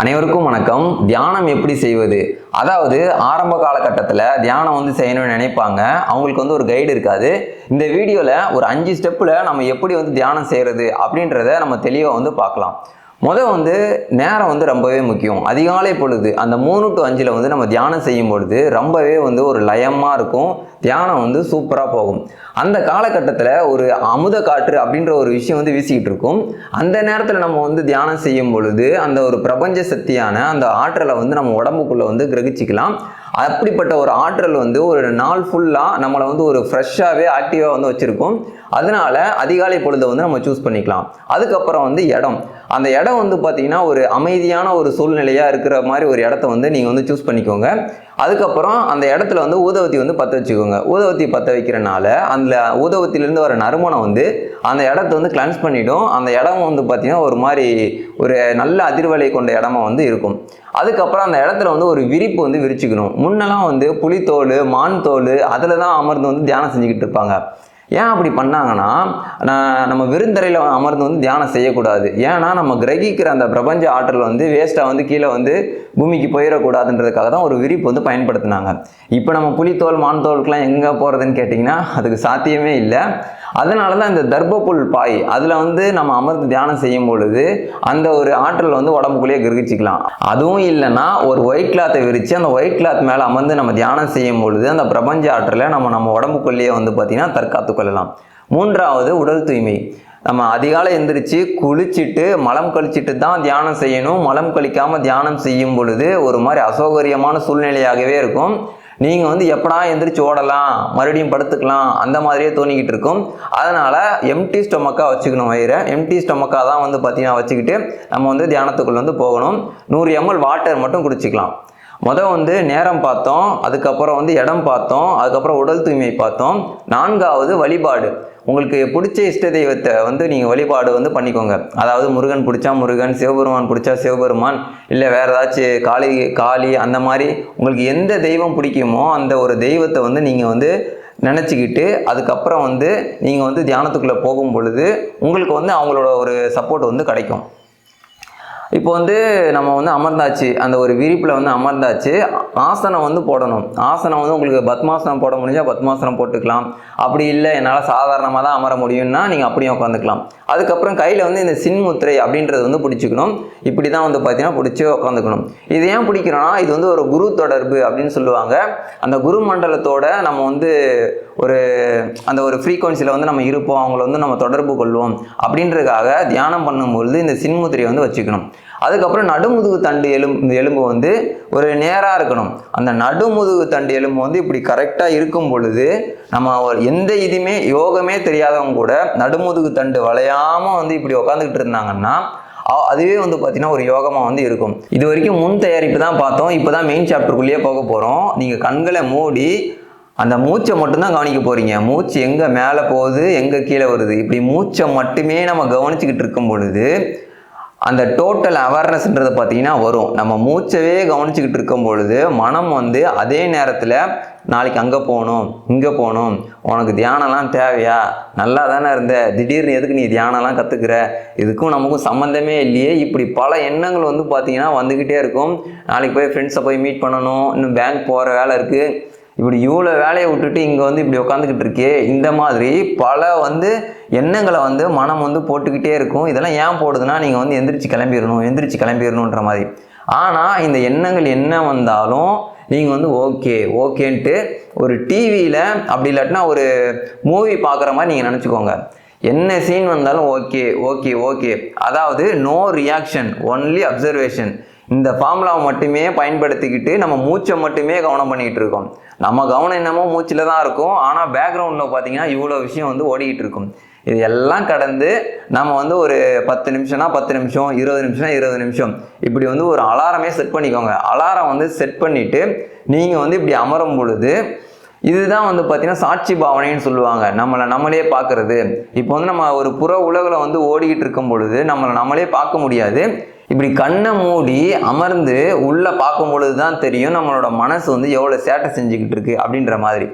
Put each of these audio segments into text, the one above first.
அனைவருக்கும் வணக்கம். தியானம் எப்படி செய்வது? அதாவது ஆரம்ப காலகட்டத்தில் தியானம் செய்யணும்னு நினைப்பாங்க. அவங்களுக்கு ஒரு கைடு இருக்காது. இந்த வீடியோவில் ஒரு 5 ஸ்டெப்பில் நம்ம எப்படி தியானம் செய்கிறது அப்படின்றத நம்ம தெளிவாக பார்க்கலாம். நேரம் ரொம்பவே முக்கியம். அதிகாலை பொழுது அந்த 3 to 5 நம்ம தியானம் செய்யும் பொழுது ரொம்பவே ஒரு லயமாக இருக்கும். தியானம் சூப்பராக போகும். அந்த காலகட்டத்தில் ஒரு அமுத காற்று அப்படின்ற ஒரு விஷயம் வீசிக்கிட்டு இருக்கும். அந்த நேரத்தில் நம்ம தியானம் செய்யும் பொழுது அந்த ஒரு பிரபஞ்ச சக்தியான அந்த ஆற்றலை நம்ம உடம்புக்குள்ளே கிரகிச்சிக்கலாம். அப்படிப்பட்ட ஒரு ஆற்றல் ஒரு நாள் ஃபுல்லாக நம்மளை ஒரு ஃப்ரெஷ்ஷாகவே ஆக்டிவாக வச்சுருக்கும். அதனால அதிகாலை பொழுதை நம்ம சூஸ் பண்ணிக்கலாம். அதுக்கப்புறம் இடம், அந்த இடம் பார்த்தீங்கன்னா ஒரு அமைதியான ஒரு சூழ்நிலையாக இருக்கிற மாதிரி ஒரு இடத்த நீங்கள் சூஸ் பண்ணிக்கோங்க. அதுக்கப்புறம் அந்த இடத்துல ஊதுவத்தி பற்ற வச்சுக்கோங்க. ஊதுவத்தி பற்ற வைக்கிறனால அந்த ஊதுவத்திலேருந்து வர நறுமணம் அந்த இடத்த கிளென்ஸ் பண்ணிவிடும். அந்த இடம் பார்த்தீங்கன்னா ஒரு மாதிரி ஒரு நல்ல அதிர்வலை கொண்ட இடமா இருக்கும். அதுக்கப்புறம் அந்த இடத்துல ஒரு விரிப்பு விரிச்சுக்கணும். முன்னெல்லாம் புலித்தோல், மான் தோல் அதில் தான் அமர்ந்து தியானம் செஞ்சுக்கிட்டு இருப்பாங்க. ஏன் அப்படி பண்ணாங்கன்னா, நம்ம விருந்தரையில் அமர்ந்து தியானம் செய்யக்கூடாது. ஏன்னா நம்ம கிரகிக்கிற அந்த பிரபஞ்ச ஆற்றல் வேஸ்ட்டாக கீழே பூமிக்கு போயிடக்கூடாதுன்றதுக்காக தான் ஒரு விரிப்பு பயன்படுத்தினாங்க. இப்போ நம்ம புலித்தோல், மான் தோலுக்கெல்லாம் எங்கே போகிறதுன்னு கேட்டிங்கன்னா அதுக்கு சாத்தியமே இல்லை. அதனால தான் இந்த தர்பப்புல் பாய் அதில் நம்ம அமர்ந்து தியானம் செய்யும் பொழுது அந்த ஒரு ஆற்றல் உடம்புக்குள்ளேயே கிரகிச்சிக்கலாம். அதுவும் இல்லைன்னா ஒரு ஒயிட் கிளாத்தை விரித்து அந்த ஒயிட் கிளாத் மேலே அமர்ந்து நம்ம தியானம் செய்யும் பொழுது அந்த பிரபஞ்ச ஆற்றலை நம்ம உடம்புக்குள்ளேயே பார்த்தீங்கன்னா தற்காத்து கொள்ளலாம். 3வது உடல் தூய்மை. நம்ம அதிகாலை எந்திரிச்சு குளிச்சுட்டு மலம் கழிச்சிட்டு தான் தியானம் செய்யணும். மலம் கழிக்காமல் தியானம் செய்யும் பொழுது ஒரு மாதிரி அசௌகரியமான சூழ்நிலையாகவே இருக்கும். நீங்கள் எப்படா எந்திரிச்சு ஓடலாம், மறுபடியும் படுத்துக்கலாம் அந்த மாதிரியே தோணிக்கிட்டு இருக்கும். அதனால் எம்டி ஸ்டொமக்காக வச்சுக்கணும். வயிறை எம்டி ஸ்டொமக்காக தான் பார்த்தீங்கன்னா வச்சுக்கிட்டு நம்ம தியானத்துக்குள்ளே போகணும். 100 ml வாட்டர் மட்டும் குடிச்சிக்கலாம். நேரம் பார்த்தோம், அதுக்கப்புறம் இடம் பார்த்தோம், அதுக்கப்புறம் உடல் தூய்மை பார்த்தோம். 4வது வழிபாடு. உங்களுக்கு பிடிச்ச இஷ்ட தெய்வத்தை நீங்கள் வழிபாடு பண்ணிக்கோங்க. அதாவது முருகன் பிடிச்சா முருகன், சிவபெருமான் பிடிச்சா சிவபெருமான், இல்லை வேறு ஏதாச்சும் காளி அந்த மாதிரி உங்களுக்கு எந்த தெய்வம் பிடிக்குமோ அந்த ஒரு தெய்வத்தை நீங்கள் நினச்சிக்கிட்டு அதுக்கப்புறம் நீங்கள் தியானத்துக்குள்ளே போகும் பொழுது உங்களுக்கு அவங்களோட ஒரு சப்போர்ட் கிடைக்கும். இப்போ நம்ம அமர்ந்தாச்சு, அந்த ஒரு விரிப்பில் அமர்ந்தாச்சு. ஆசனம் போடணும். ஆசனம் உங்களுக்கு பத்மாசனம் போட முடிஞ்சால் பத்மாசனம் போட்டுக்கலாம். அப்படி இல்லை என்னால் சாதாரணமாக தான் அமர முடியும்னா நீங்கள் அப்படியும் உட்காந்துக்கலாம். அதுக்கப்புறம் கையில் இந்த சின்முத்திரை அப்படின்றது பிடிச்சிக்கணும். இப்படி தான் பார்த்தீங்கன்னா பிடிச்சி உட்காந்துக்கணும். இது ஏன் பிடிக்கிறோன்னா இது ஒரு குரு தொடர்பு அப்படின்னு சொல்லுவாங்க. அந்த குரு மண்டலத்தோட நம்ம ஒரு அந்த ஒரு ஃப்ரீக்வன்சியில் நம்ம இருப்போம், அவங்கள நம்ம தொடர்பு கொள்வோம் அப்படின்றதுக்காக தியானம் பண்ணும்பொழுது இந்த சின்முத்திரையை வச்சுக்கணும். அதுக்கப்புறம் நடுமுதுகு தண்டு எலும்பு ஒரு நேராக இருக்கணும். அந்த நடுமுதுகு தண்டு எலும்பு இப்படி கரெக்டாக இருக்கும் பொழுது நம்ம எந்த இதுவுமே யோகமே தெரியாதவங்க கூட நடுமுதுகு தண்டு வளையாமல் இப்படி உட்காந்துக்கிட்டு இருந்தாங்கன்னா அதுவே பார்த்தீங்கன்னா ஒரு யோகமாக இருக்கும். இது வரைக்கும் முன் தயாரிப்பு தான் பார்த்தோம். இப்போ தான் மெயின் சாப்டருக்குள்ளேயே போக போகிறோம். நீங்கள் கண்களை மூடி அந்த மூச்சை மட்டும்தான் கவனிக்க போகிறீங்க. மூச்சு எங்கே மேலே போகுது, எங்கே கீழே வருது, இப்படி மூச்சை மட்டுமே நம்ம கவனிச்சுக்கிட்டு இருக்கும் பொழுது அந்த டோட்டல் அவேர்னஸ்ன்றதை பார்த்தீங்கன்னா வரும். நம்ம மூச்சவே கவனிச்சுக்கிட்டு இருக்கும் பொழுது மனம் அதே நேரத்தில் நாளைக்கு அங்கே போகணும், இங்கே போகணும், உனக்கு தியானம்லாம் தேவையா, நல்லா தானே இருந்த, திடீர்னு எதுக்கு நீ தியானம்லாம் கற்றுக்கிற, இதுக்கும் நமக்கும் சம்மந்தமே இல்லையே, இப்படி பல எண்ணங்கள் பார்த்தீங்கன்னா வந்துக்கிட்டே இருக்கும். நாளைக்கு போய் ஃப்ரெண்ட்ஸை போய் மீட் பண்ணணும், இன்னும் பேங்க் போகிற வேலை இருக்குது, இப்படி இவ்வளோ வேலையை விட்டுட்டு இங்கே இப்படி உட்காந்துக்கிட்டு இருக்கே, இந்த மாதிரி பல எண்ணங்களை மனம் போட்டுக்கிட்டே இருக்கும். இதெல்லாம் ஏன் போடுதுன்னா நீங்கள் எந்திரிச்சு கிளம்பிடணுன்ற மாதிரி. ஆனால் இந்த எண்ணங்கள் என்ன வந்தாலும் நீங்கள் ஓகேன்ட்டு ஒரு டிவியில் அப்படி இல்லாட்டினா ஒரு மூவி பார்க்குற மாதிரி நீங்கள் நினச்சிக்கோங்க. என்ன சீன் வந்தாலும் ஓகே. அதாவது நோ ரியாக்ஷன், ஒன்லி அப்சர்வேஷன். இந்த ஃபார்முலாவை மட்டுமே பயன்படுத்திக்கிட்டு நம்ம மூச்சை மட்டுமே கவனம் பண்ணிக்கிட்டு இருக்கோம். நம்ம கவனம் என்னமோ மூச்சில் தான் இருக்கும். ஆனால் பேக்ரவுண்டில் பார்த்தீங்கன்னா இவ்வளோ விஷயம் ஓடிக்கிட்டு இருக்கும். இது எல்லாம் கடந்து நம்ம ஒரு 10 நிமிஷம்னா 10 நிமிஷம், 20 நிமிஷம்னா 20 நிமிஷம் இப்படி ஒரு அலாரமே செட் பண்ணிக்கோங்க. அலாரம் செட் பண்ணிவிட்டு நீங்கள் இப்படி அமரும் பொழுது இதுதான் பார்த்தீங்கன்னா சாட்சி பாவனைன்னு சொல்லுவாங்க. நம்மளே பார்க்கறது. இப்போ நம்ம ஒரு புற உலகில் ஓடிக்கிட்டு இருக்கும் பொழுது நம்மளே பார்க்க முடியாது. இப்படி கண்ணை மூடி அமர்ந்து உள்ளே பார்க்கும் பொழுது தான் தெரியும் நம்மளோட மனசு எவ்வளோ சேட்டை செஞ்சுக்கிட்டு இருக்கு அப்படின்ற மாதிரி.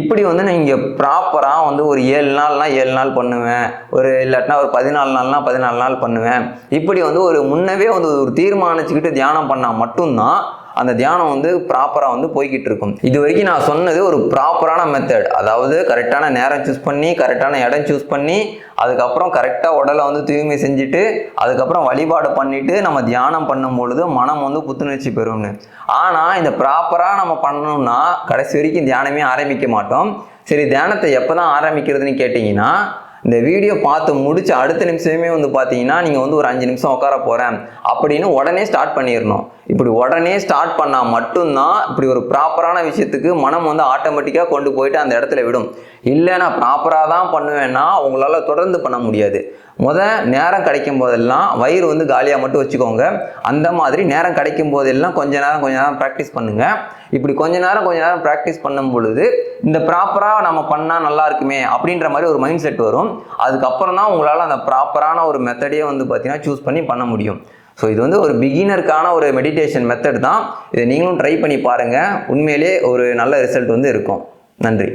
இப்படி வந்து நீங்கள் ப்ராப்பராக வந்து ஒரு 7 நாள்னா 7 நாள் பண்ணுவேன், ஒரு இல்லாட்டினா ஒரு 14 நாள்னா 14 நாள் பண்ணுவேன், இப்படி வந்து ஒரு முன்னவே வந்து ஒரு தீர்மானிச்சுக்கிட்டு தியானம் பண்ணால் மட்டும்தான் அந்த தியானம் வந்து ப்ராப்பராக வந்து போய்கிட்டு இருக்கும். இது வரைக்கும் நான் சொன்னது ஒரு ப்ராப்பரான மெத்தட், அதாவது கரெக்டான நேரம் சூஸ் பண்ணி, கரெக்டான இடம் சூஸ் பண்ணி, அதுக்கப்புறம் கரெக்டாக உடலை வந்து தூய்மை செஞ்சுட்டு, அதுக்கப்புறம் வழிபாடு பண்ணிட்டு நம்ம தியானம் பண்ணும் பொழுது மனம் வந்து புத்துணர்ச்சி பெறும்னு. ஆனால் இந்த ப்ராப்பராக நம்ம பண்ணணும்னா கடைசி வரைக்கும் தியானமே ஆரம்பிக்க மாட்டோம். சரி, தியானத்தை எப்போ தான் ஆரம்பிக்கிறதுன்னு கேட்டிங்கன்னா, இந்த வீடியோ பார்த்து முடிச்ச அடுத்த நிமிஷமே வந்து பார்த்தீங்கன்னா நீங்கள் வந்து ஒரு 5 நிமிஷம் உட்கார போகிறேன் அப்படின்னு உடனே ஸ்டார்ட் பண்ணிடணும். இப்படி உடனே ஸ்டார்ட் பண்ணால் மட்டும்தான் இப்படி ஒரு ப்ராப்பரான விஷயத்துக்கு மனம் வந்து ஆட்டோமேட்டிக்காக கொண்டு போயிட்டு அந்த இடத்துல விடும். இல்லை நான் ப்ராப்பராக தான் பண்ணுவேன்னா உங்களால் தொடர்ந்து பண்ண முடியாது. நேரம் கிடைக்கும் போதெல்லாம் வயிறு வந்து காலியாக மட்டும் வச்சுக்கோங்க. அந்த மாதிரி நேரம் கிடைக்கும் போதெல்லாம் கொஞ்ச நேரம் ப்ராக்டிஸ் பண்ணுங்கள். இப்படி கொஞ்ச நேரம் ப்ராக்டிஸ் பண்ணும் பொழுது இந்த ப்ராப்பராக நம்ம பண்ணால் நல்லா இருக்குமே அப்படின்ற மாதிரி ஒரு மைண்ட் செட் வரும். அதுக்கப்புறம் தான் உங்களால் அந்த ப்ராப்பரான ஒரு மெத்தடையே வந்து பார்த்தீங்கன்னா சூஸ் பண்ணி பண்ண முடியும். ஸோ இது வந்து ஒரு பிகினருக்கான ஒரு மெடிடேஷன் மெத்தட் தான். இதை நீங்களும் ட்ரை பண்ணி பாருங்கள். உண்மையிலே ஒரு நல்ல ரிசல்ட் வந்து இருக்கும். நன்றி.